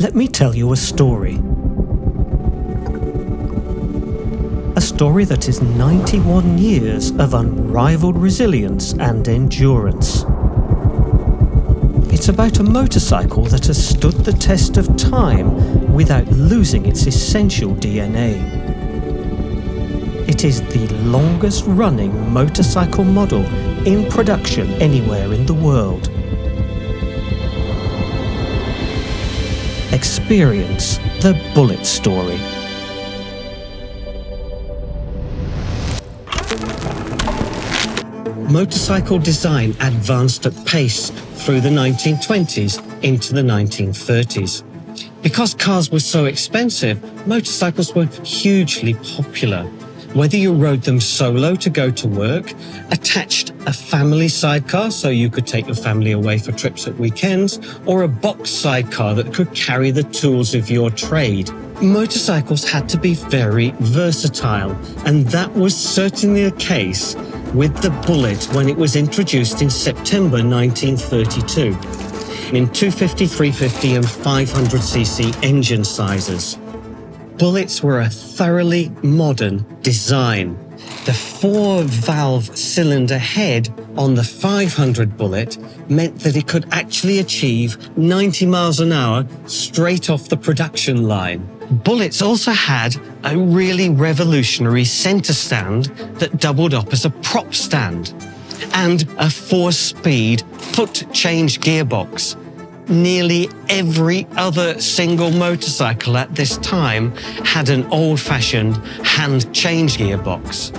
let me tell you a story. A story that is 91 years of unrivaled resilience and endurance. It's about a motorcycle that has stood the test of time without losing its essential DNA. It is the longest running motorcycle model in production anywhere in the world. Experience the Bullet story. Motorcycle design advanced at pace through the 1920s into the 1930s. Because cars were so expensive, motorcycles were hugely popular. Whether you rode them solo to go to work, attached a family sidecar so you could take your family away for trips at weekends, or a box sidecar that could carry the tools of your trade. Motorcycles had to be very versatile, and that was certainly the case with the Bullet when it was introduced in September 1932 in 250, 350 and 500cc engine sizes. Bullets were a thoroughly modern design. The 4-valve cylinder head on the 500 Bullet meant that it could actually achieve 90 miles an hour straight off the production line. Bullets also had a really revolutionary center stand that doubled up as a prop stand, and a 4-speed foot change gearbox. Nearly every other single motorcycle at this time had an old-fashioned hand change gearbox.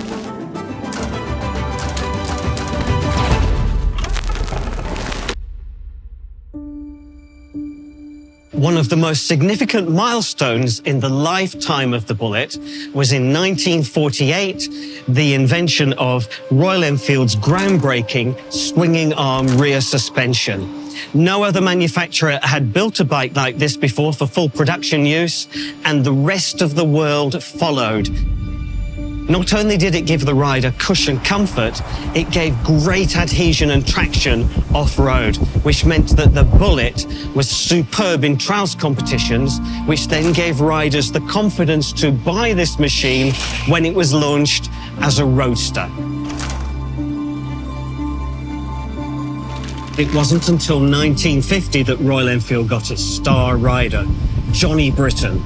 One of the most significant milestones in the lifetime of the Bullet was in 1948, the invention of Royal Enfield's groundbreaking swinging arm rear suspension. No other manufacturer had built a bike like this before for full production use, and the rest of the world followed. Not only did it give the rider cushion comfort, it gave great adhesion and traction off-road, which meant that the Bullet was superb in trials competitions, which then gave riders the confidence to buy this machine when it was launched as a roadster. It wasn't until 1950 that Royal Enfield got its star rider, Johnny Britton.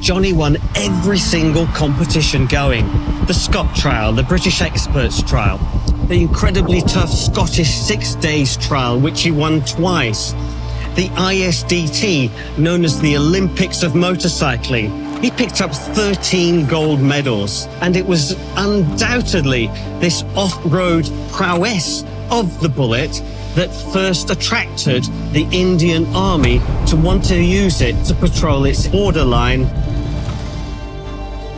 Johnny won every single competition going. The Scott Trial, the British Experts Trial, the incredibly tough Scottish 6 Days Trial, which he won twice, the ISDT, known as the Olympics of motorcycling. He picked up 13 gold medals, and it was undoubtedly this off-road prowess of the Bullet that first attracted the Indian Army to want to use it to patrol its borderline.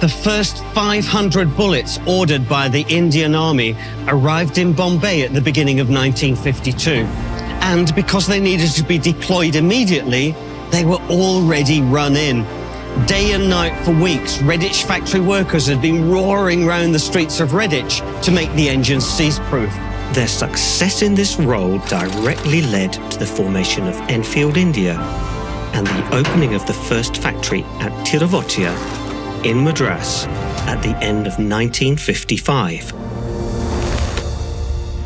The first 500 Bullets ordered by the Indian Army arrived in Bombay at the beginning of 1952. And because they needed to be deployed immediately, they were already run in. Day and night for weeks, Redditch factory workers had been roaring round the streets of Redditch to make the engines seize-proof. Their success in this role directly led to the formation of Enfield India and the opening of the first factory at Tiruvottia in Madras at the end of 1955.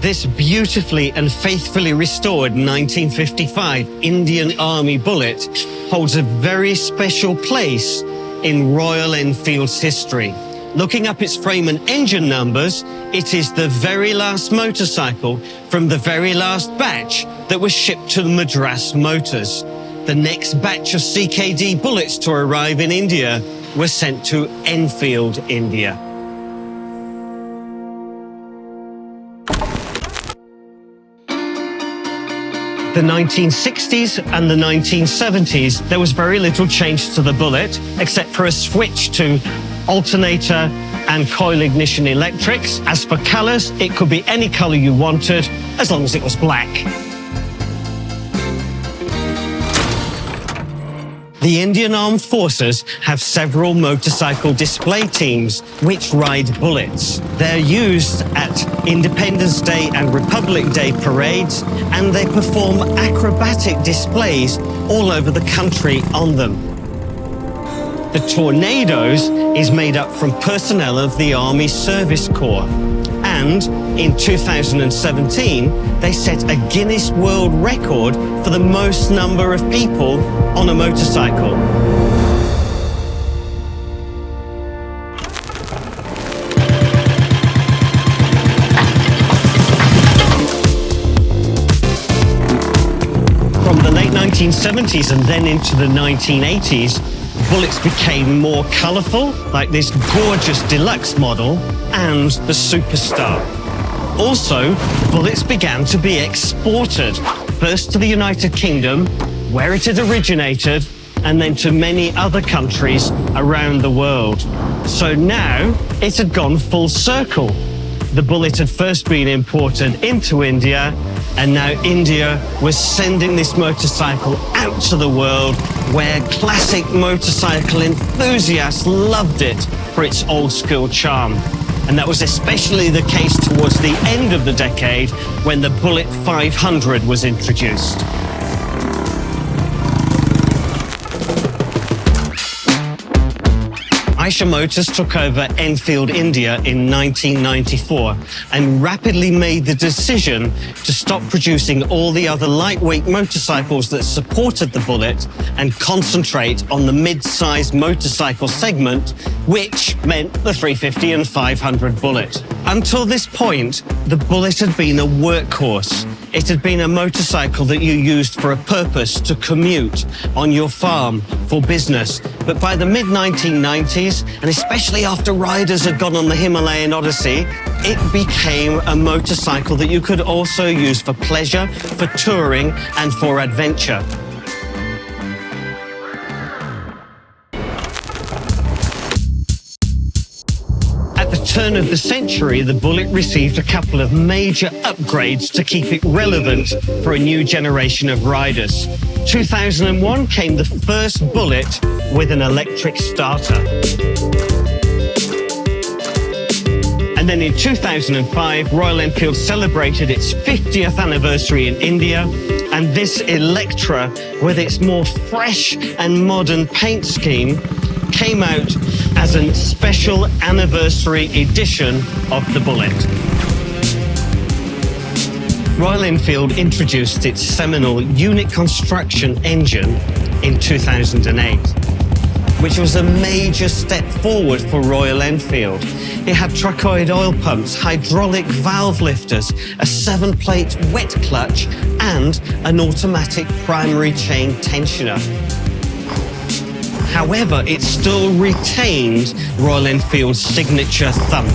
This beautifully and faithfully restored 1955 Indian Army Bullet holds a very special place in Royal Enfield's history. Looking up its frame and engine numbers, it is the very last motorcycle from the very last batch that was shipped to Madras Motors. The next batch of CKD Bullets to arrive in India was sent to Enfield, India. The 1960s and the 1970s, there was very little change to the Bullet, except for a switch to alternator and coil ignition electrics. As for colours, it could be any colour you wanted, as long as it was black. The Indian Armed Forces have several motorcycle display teams which ride bullets. They're used at Independence Day and Republic Day parades, and they perform acrobatic displays all over the country on them. The Tornadoes is made up from personnel of the Army Service Corps. And in 2017, they set a Guinness World Record for the most number of people on a motorcycle. From the late 1970s and then into the 1980s, bullets became more colourful, like this gorgeous deluxe model, and the Superstar. Also, bullets began to be exported, first to the United Kingdom, where it had originated, and then to many other countries around the world. So now, it had gone full circle. The Bullet had first been imported into India, and now India was sending this motorcycle out to the world, where classic motorcycle enthusiasts loved it for its old-school charm. And that was especially the case towards the end of the decade, when the Bullet 500 was introduced. Eicher Motors took over Enfield India in 1994 and rapidly made the decision to stop producing all the other lightweight motorcycles that supported the Bullet and concentrate on the mid-size motorcycle segment, which meant the 350 and 500 Bullet. Until this point, the Bullet had been a workhorse. It had been a motorcycle that you used for a purpose, to commute, on your farm, for business. But by the mid-1990s, and especially after riders had gone on the Himalayan Odyssey, it became a motorcycle that you could also use for pleasure, for touring, and for adventure. At the turn of the century, the Bullet received a couple of major upgrades to keep it relevant for a new generation of riders. 2001 came the first Bullet with an electric starter. And then in 2005, Royal Enfield celebrated its 50th anniversary in India, and this Electra, with its more fresh and modern paint scheme, came out as a special anniversary edition of the Bullet. Royal Enfield introduced its seminal unit construction engine in 2008, which was a major step forward for Royal Enfield. It had truckoid oil pumps, hydraulic valve lifters, a 7-plate wet clutch, and an automatic primary chain tensioner. However, it still retained Royal Enfield's signature thump.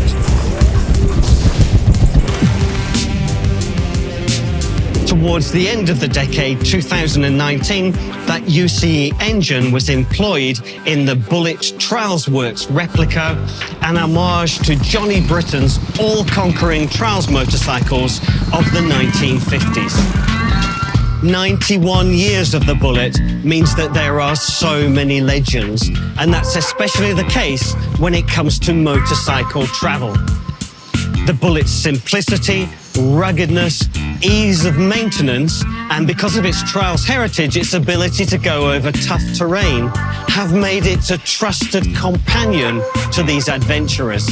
Towards the end of the decade, 2019, that UCE engine was employed in the Bullet Trials Works replica, an homage to Johnny Britain's all-conquering trials motorcycles of the 1950s. 91 years of the Bullet means that there are so many legends, and that's especially the case when it comes to motorcycle travel. The Bullet's simplicity, ruggedness, ease of maintenance, and because of its trials heritage, its ability to go over tough terrain, have made it a trusted companion to these adventurers.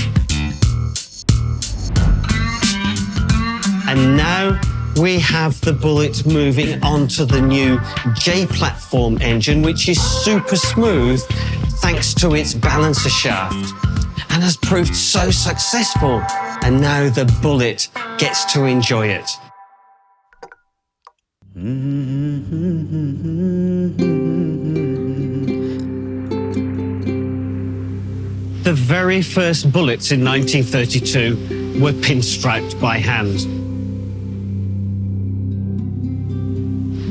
And now we have the Bullet moving on to the new J-platform engine, which is super smooth thanks to its balancer shaft, and has proved so successful. And now the Bullet gets to enjoy it. The very first Bullets in 1932 were pinstriped by hand.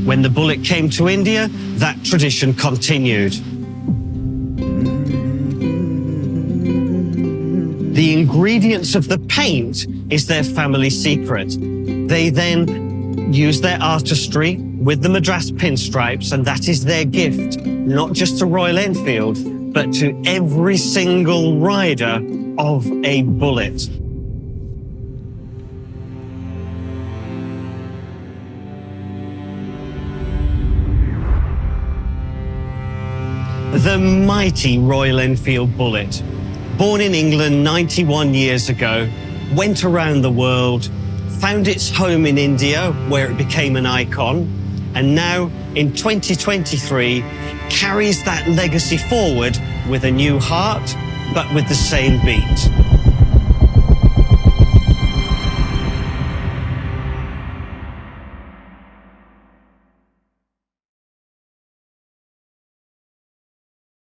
When the Bullet came to India, that tradition continued. The ingredients of the paint is their family secret. They then use their artistry, with the Madras pinstripes, and that is their gift, not just to Royal Enfield, but to every single rider of a Bullet. The mighty Royal Enfield Bullet, born in England 91 years ago, went around the world, found its home in India, where it became an icon, and now in 2023 carries that legacy forward with a new heart, but with the same beat.